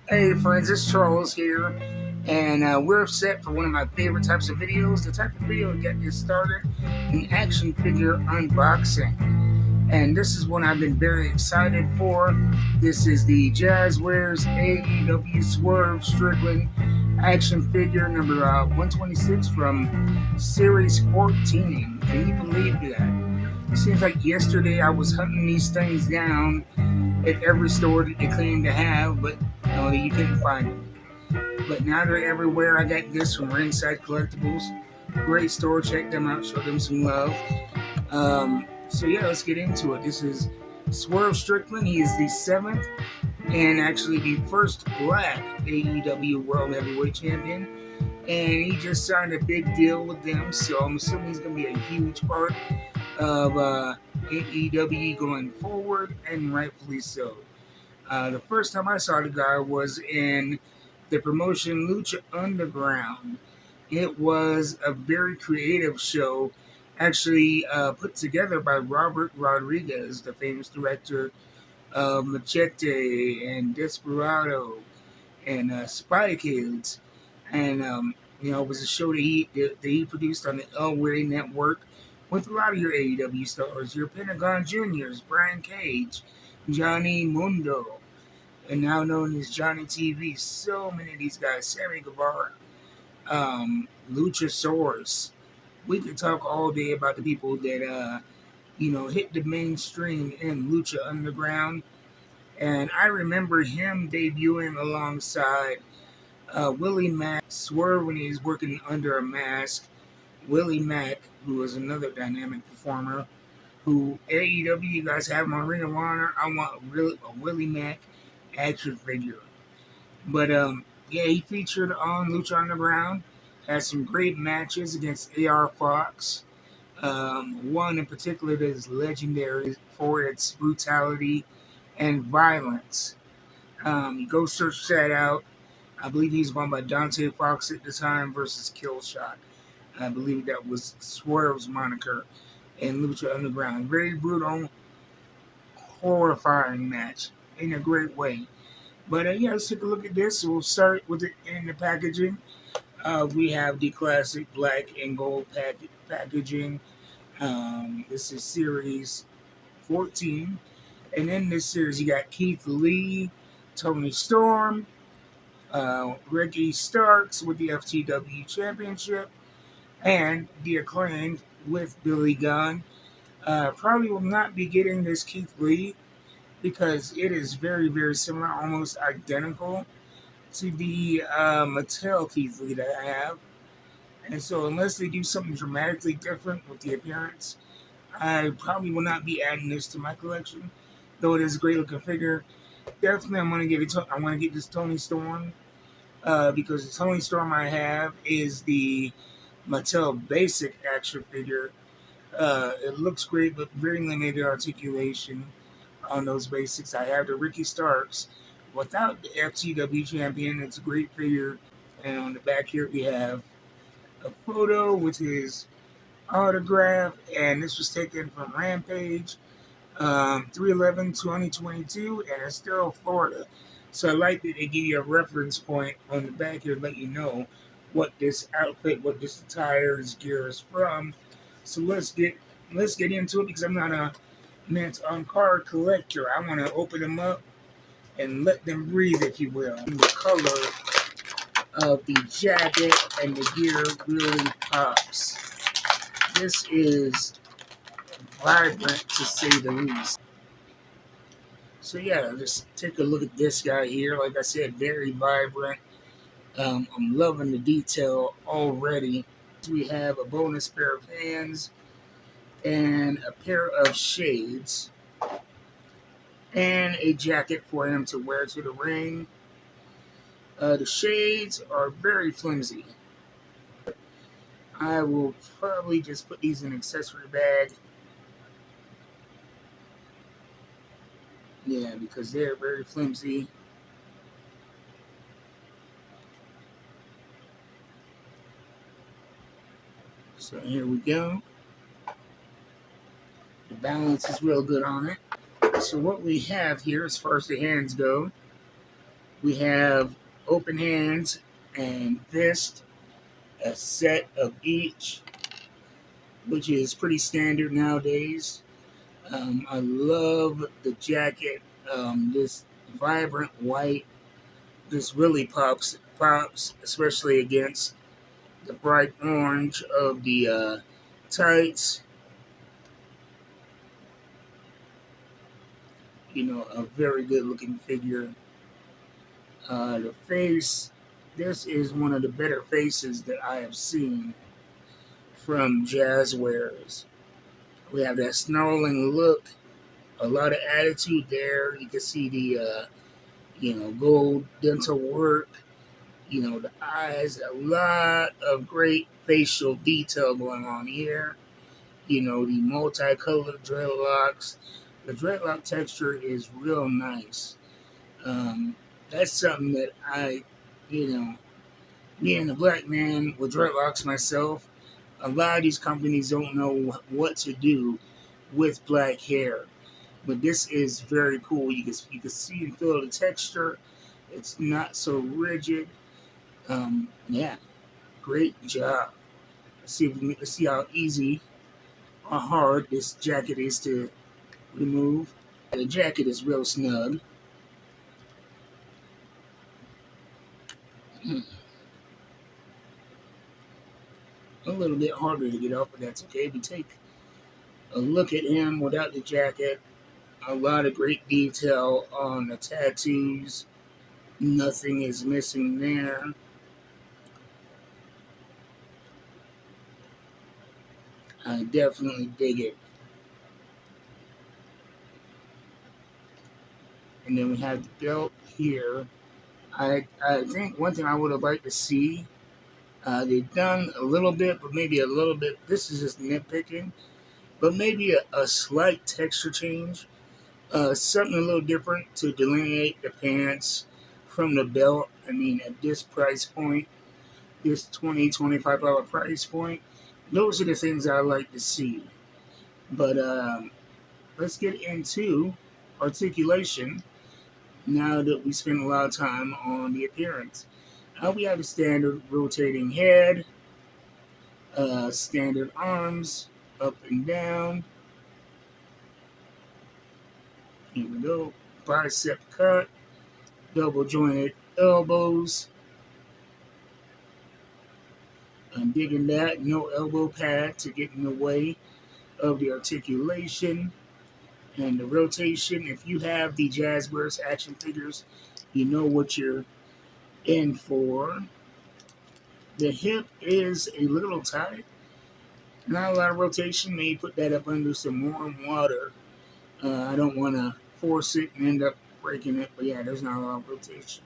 Hey friends, it's Charles here, and we're set for one of my favorite types of videos, the type of video to get you started in action figure unboxing. And this is one I've been very excited for. This is the Jazwares AEW Swerve Strickland action figure number 126 from Series 14. Can you believe that? It seems like yesterday I was hunting these things down at every store that they claim to have, but you couldn't find them. But now they're everywhere. I got this from Ringside Collectibles. Great store. Check them out. Show them some love. So yeah, let's get into it. This is Swerve Strickland. He is the seventh and actually the first black AEW World Heavyweight Champion. And he just signed a big deal with them. So I'm assuming he's going to be a huge part of AEW going forward, and rightfully so. The first time I saw the guy was in the promotion Lucha Underground. It was a very creative show, actually put together by Robert Rodriguez, the famous director of Machete and Desperado and Spy Kids. And, it was a show that he produced on the Elway Network with a lot of your AEW stars, your Pentagon Juniors, Brian Cage, Johnny Mundo, and now known as Johnny TV. So many of these guys, Sammy Guevara, Luchasaurus. We could talk all day about the people that hit the mainstream in Lucha Underground. And I remember him debuting alongside Willie Mack, Swerve when he was working under a mask. Willie Mack, who was another dynamic performer, who AEW, you guys have my Ring of Honor. I want a Willie Mack action figure. But he featured on Lucha Underground, had some great matches against AR Fox. One in particular that is legendary for its brutality and violence. You go search that out. I believe he's going by Dante Fox at the time versus Killshot. I believe that was Swerve's moniker in Lucha Underground. Very brutal, horrifying match in a great way. But let's take a look at this. We'll start with it in the packaging. We have the classic black and gold packaging. This is series 14. And in this series, you got Keith Lee, Tony Storm, Ricky Starks with the FTW Championship, and the Acclaimed with Billy Gunn. Probably will not be getting this Keith Lee because it is very, very similar, almost identical to the Mattel Keith Lee that I have. And so unless they do something dramatically different with the appearance, I probably will not be adding this to my collection. Though it is a great looking figure. Definitely I'm going to get I want to get this Tony Storm because the Tony Storm I have is the Mattel basic action figure. It looks great, but very limited articulation on those basics. I have the Ricky Starks without the FTW champion. It's a great figure. And on the back here we have a photo with his autograph, and this was taken from Rampage 3/11/2022 in Estero, Florida. So I like that they give you a reference point on the back here to let you know what this outfit, what this attire, this gear is from. So let's get into it because I'm not a mint on card collector. I want to open them up and let them breathe, if you will. And the color of the jacket and the gear really pops. This is vibrant to say the least. So just take a look at this guy here. Like I said, very vibrant. I'm loving the detail already. We have a bonus pair of hands and a pair of shades and a jacket for him to wear to the ring. The shades are very flimsy. I will probably just put these in an accessory bag. Yeah, because they're very flimsy. So here we go. The balance is real good on it. So what we have here, as far as the hands go, We have open hands and fist, a set of each, which is pretty standard nowadays. I love the jacket. This vibrant white just really pops, especially against the bright orange of the tights. A very good looking figure. The face, this is one of the better faces that I have seen from Jazwares. We have that snarling look, a lot of attitude there. You can see the, gold dental work, the eyes, a lot of great facial detail going on here. The multicolored dreadlocks. The dreadlock texture is real nice. Um, that's something that you know, being a black man with dreadlocks myself, a lot of these companies don't know what to do with black hair. But this is very cool. You can see and feel the texture. It's not so rigid. Yeah, great job. Let's see how easy or hard this jacket is to remove. The jacket is real snug. A little bit harder to get off, but that's okay. If you take a look at him without the jacket, a lot of great detail on the tattoos. Nothing is missing there. I definitely dig it. And then we have the belt here. I think one thing I would have liked to see, they've done a little bit, but maybe a little bit. This is just nitpicking, but maybe a slight texture change, something a little different to delineate the pants from the belt. I mean, at this price point, this $25 price point, those are the things I like to see. But let's get into articulation now that we spent a lot of time on the appearance. We have the standard rotating head, standard arms up and down. Here we go. Bicep cut, double jointed elbows. I'm digging that. No elbow pad to get in the way of the articulation and the rotation. If you have the Jazwares action figures, you know what you're in for. The hip is a little tight. Not a lot of rotation. Maybe put that up under some warm water. I don't want to force it and end up breaking it. But yeah, there's not a lot of rotation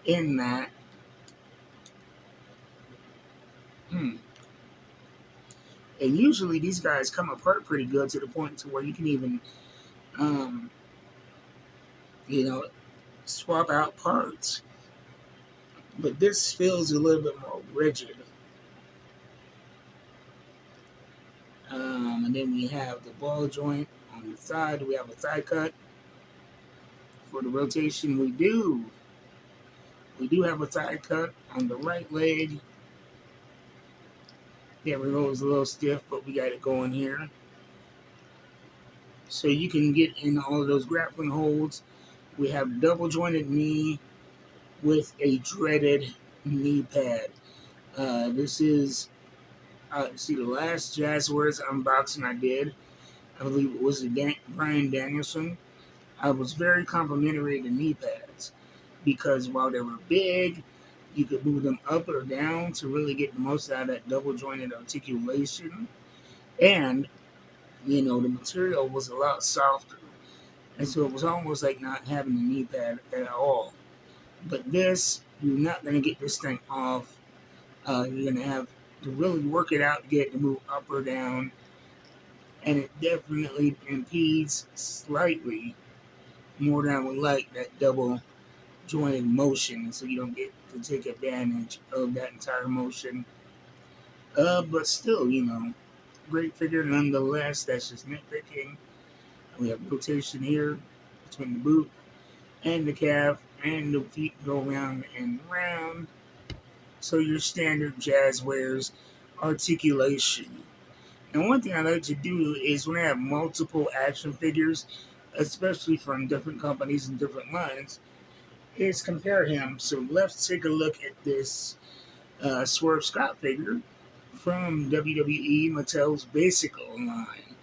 in that. And usually these guys come apart pretty good to the point to where you can even, um, you know, swap out parts. But this feels a little bit more rigid. And then we have the ball joint on the side. We have a thigh cut for the rotation. We do have a thigh cut on the right leg. Yeah, we know it's a little stiff, but we got it going here. So you can get in all of those grappling holds. We have double jointed knee with a dreaded knee pad. This is see the last Jazwares unboxing I did. I believe it was Brian Danielson. I was very complimentary to knee pads because while they were big, you could move them up or down to really get the most out of that double jointed articulation. And, the material was a lot softer. And so it was almost like not having a knee pad at all. But this, you're not going to get this thing off. You're going to have to really work it out to get it to move up or down. And it definitely impedes slightly more than I would like that double jointed motion, so you don't get to take advantage of that entire motion. But still, great figure nonetheless. That's just nitpicking. We have rotation here between the boot and the calf and the feet go round and round. So your standard Jazwares articulation. And one thing I like to do is when I have multiple action figures, especially from different companies and different lines, is compare him. So let's take a look at this Swerve Scott figure from WWE Mattel's Basic line.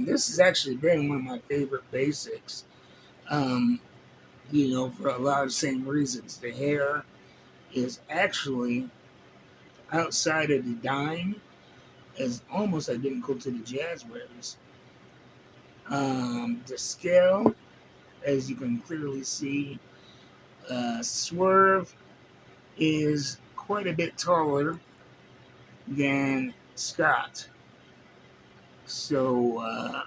This has actually been one of my favorite basics. Um, for a lot of the same reasons. The hair is actually outside of the dime is almost identical to the Jazwares. The scale, as you can clearly see, Swerve is quite a bit taller than Scott. So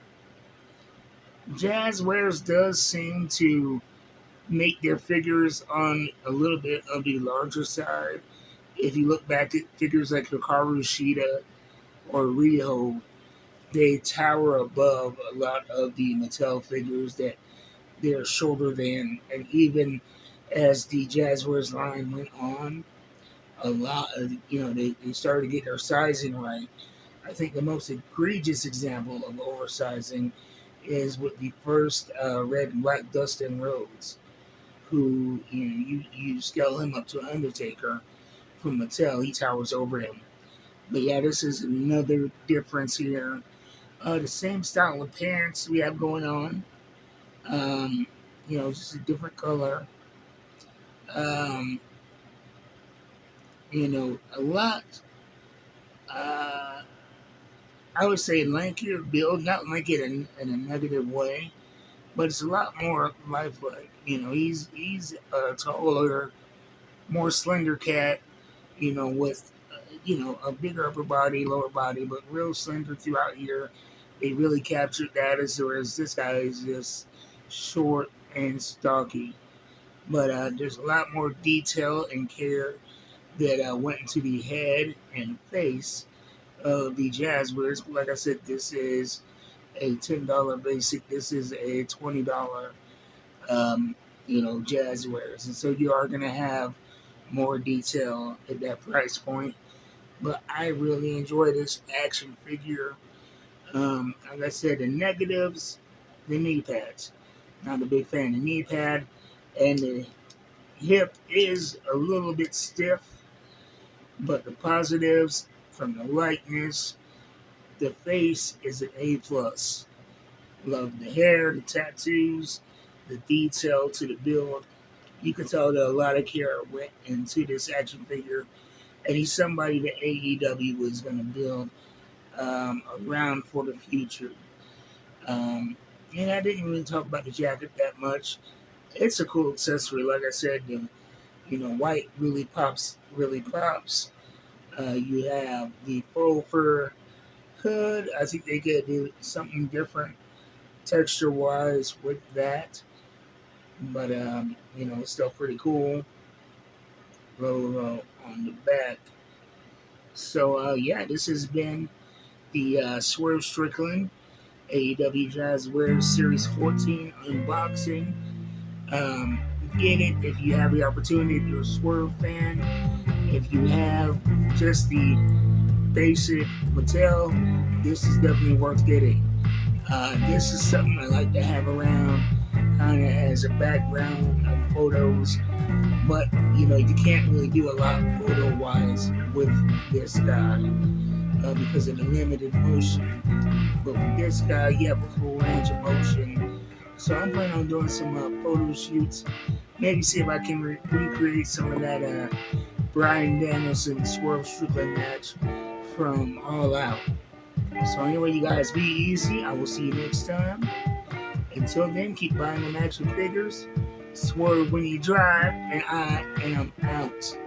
Jazwares does seem to make their figures on a little bit of the larger side. If you look back at figures like Hikaru Shida or Riho, they tower above a lot of the Mattel figures that they're shorter than. And even as the Jazwares line went on, a lot of, they started to get their sizing right. I think the most egregious example of oversizing is with the first red and black Dustin Rhodes, who, you scale him up to Undertaker from Mattel, he towers over him. But yeah, this is another difference here. The same style of pants we have going on. Just a different color. Um, a lot. I would say lankier build, not lanky in a negative way, but it's a lot more lifelike. He's a taller, more slender cat. With a bigger upper body, lower body, but real slender throughout here. They really captured that, whereas this guy is just short and stocky. But there's a lot more detail and care that went into the head and face of the Jazwares. Like I said, this is a $10 basic. This is a $20, Jazwares. And so you are going to have more detail at that price point. But I really enjoy this action figure. Like I said, the negatives, the knee pads. Not a big fan of the knee pad. And the hip is a little bit stiff. But the positives from the likeness, the face is an A+. Love the hair, the tattoos, the detail to the build. You can tell that a lot of care went into this action figure. And he's somebody that AEW was going to build around for the future. And I didn't really talk about the jacket that much. It's a cool accessory. Like I said, white really pops. You have the faux fur hood. I think they could do something different texture-wise with that. But, it's still pretty cool. Logo on the back. So, this has been the Swerve Strickland AEW Jazwares Series 14 unboxing. Get it if you have the opportunity, if you're a Swerve fan. If you have just the basic Mattel, this is definitely worth getting. This is something I like to have around kind of as a background of photos. But, you can't really do a lot photo-wise with this guy because of the limited motion. But with this guy, you have a full range of motion. So I'm planning on doing some photo shoots. Maybe see if I can recreate some of that Bryan Danielson Swerve Strickland match from All Out. So anyway, you guys be easy. I will see you next time. Until then, keep buying them action figures. Swerve when you drive, and I am out.